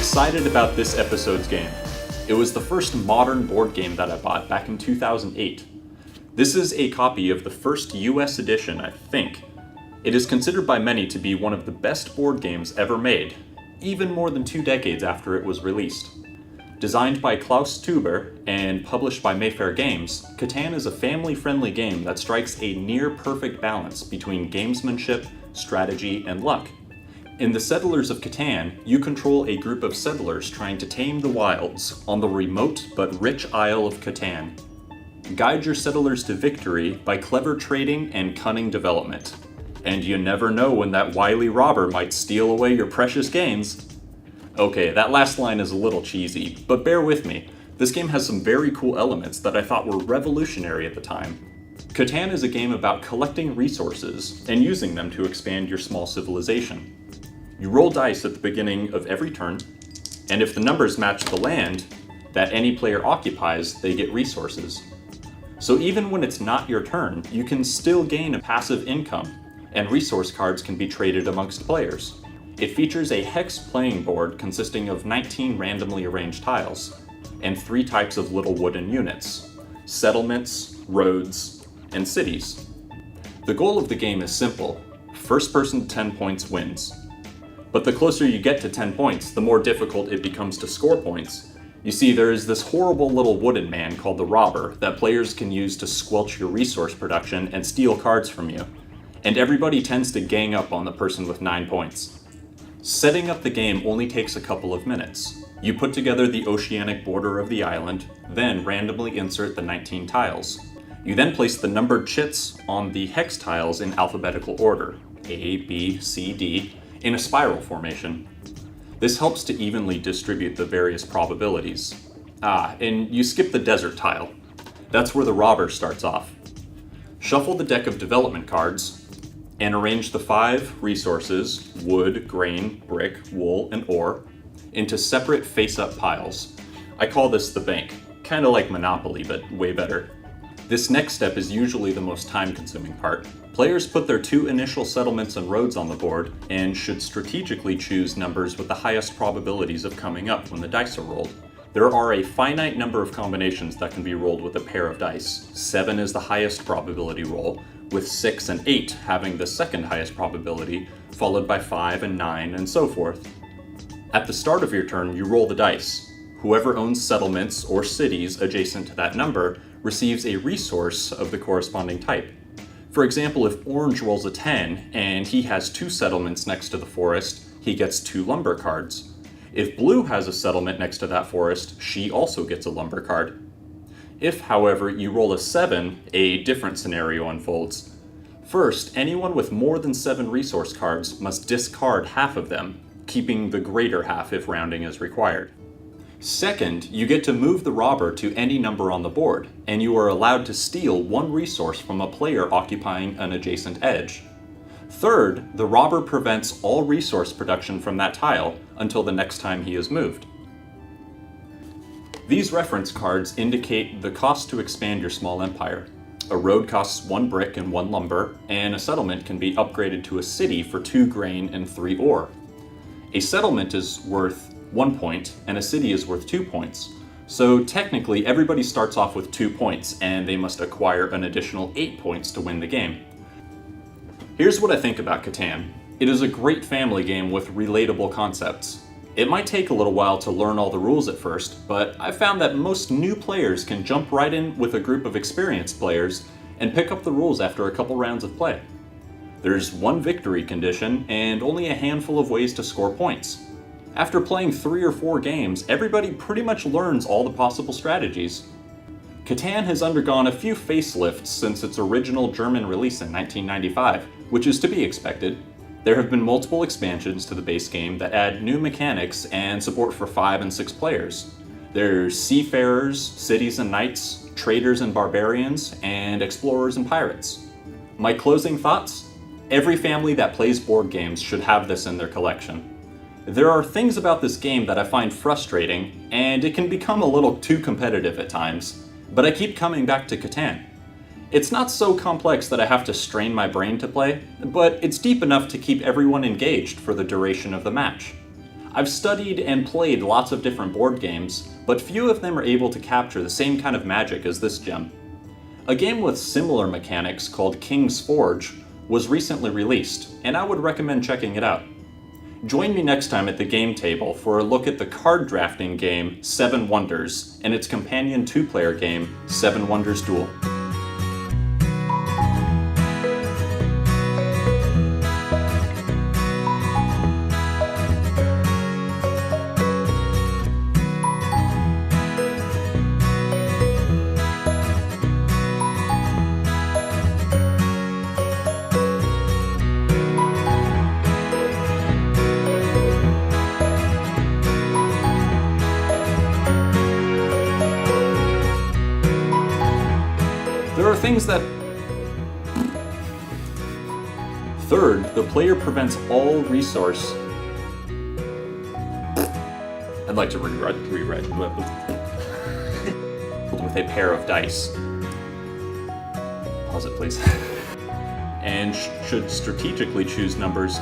excited about this episode's game. It was the first modern board game that I bought back in 2008. This is a copy of the first US edition, I think. It is considered by many to be one of the best board games ever made, even more than 2 decades after it was released. Designed by Klaus Teuber and published by Mayfair Games, Catan is a family-friendly game that strikes a near-perfect balance between gamesmanship, strategy, and luck. In the Settlers of Catan, you control a group of settlers trying to tame the wilds on the remote but rich Isle of Catan. Guide your settlers to victory by clever trading and cunning development. And you never know when that wily robber might steal away your precious gains. Okay, that last line is a little cheesy, but bear with me. This game has some very cool elements that I thought were revolutionary at the time. Catan is a game about collecting resources and using them to expand your small civilization. You roll dice at the beginning of every turn, and if the numbers match the land that any player occupies, they get resources. So even when it's not your turn, you can still gain a passive income, and resource cards can be traded amongst players. It features a hex playing board consisting of 19 randomly arranged tiles, and 3 types of little wooden units: settlements, roads, and cities. The goal of the game is simple: first person to 10 points wins. But the closer you get to 10 points, the more difficult it becomes to score points. You see, there is this horrible little wooden man called the Robber that players can use to squelch your resource production and steal cards from you. And everybody tends to gang up on the person with 9 points. Setting up the game only takes a couple of minutes. You put together the oceanic border of the island, then randomly insert the 19 tiles. You then place the numbered chits on the hex tiles in alphabetical order, A, B, C, D, in a spiral formation. This helps to evenly distribute the various probabilities. And you skip the desert tile. That's where the robber starts off. Shuffle the deck of development cards, and arrange the 5 resources, wood, grain, brick, wool, and ore, into separate face-up piles. I call this the bank, kinda like Monopoly, but way better. This next step is usually the most time-consuming part. Players put their 2 initial settlements and roads on the board, and should strategically choose numbers with the highest probabilities of coming up when the dice are rolled. There are a finite number of combinations that can be rolled with a pair of dice. 7 is the highest probability roll, with 6 and 8 having the second highest probability, followed by 5 and 9, and so forth. At the start of your turn, you roll the dice. Whoever owns settlements or cities adjacent to that number receives a resource of the corresponding type. For example, if Orange rolls a 10 and he has 2 settlements next to the forest, he gets 2 lumber cards. If Blue has a settlement next to that forest, she also gets a lumber card. If, however, you roll a 7, a different scenario unfolds. First, anyone with more than 7 resource cards must discard half of them, keeping the greater half if rounding is required. Second, you get to move the robber to any number on the board, and you are allowed to steal 1 resource from a player occupying an adjacent edge. Third, the robber prevents all resource production from that tile until the next time he is moved. These reference cards indicate the cost to expand your small empire. A road costs 1 brick and 1 lumber, and a settlement can be upgraded to a city for 2 grain and 3 ore. A settlement is worth 1 point, and a city is worth 2 points. So technically, everybody starts off with 2 points, and they must acquire an additional 8 points to win the game. Here's what I think about Catan. It is a great family game with relatable concepts. It might take a little while to learn all the rules at first, but I've found that most new players can jump right in with a group of experienced players and pick up the rules after a couple rounds of play. There's 1 victory condition and only a handful of ways to score points. After playing 3 or 4 games, everybody pretty much learns all the possible strategies. Catan has undergone a few facelifts since its original German release in 1995, which is to be expected. There have been multiple expansions to the base game that add new mechanics and support for 5 and 6 players. There's seafarers, cities and knights, traders and barbarians, and explorers and pirates. My closing thoughts? Every family that plays board games should have this in their collection. There are things about this game that I find frustrating, and it can become a little too competitive at times, but I keep coming back to Catan. It's not so complex that I have to strain my brain to play, but it's deep enough to keep everyone engaged for the duration of the match. I've studied and played lots of different board games, but few of them are able to capture the same kind of magic as this gem. A game with similar mechanics called King's Forge was recently released, and I would recommend checking it out. Join me next time at the game table for a look at the card drafting game Seven Wonders and its companion two-player game Seven Wonders Duel. There are things that... Third, the player prevents all resource... I'd like to rewrite with a pair of dice. Pause it, please. And should strategically choose numbers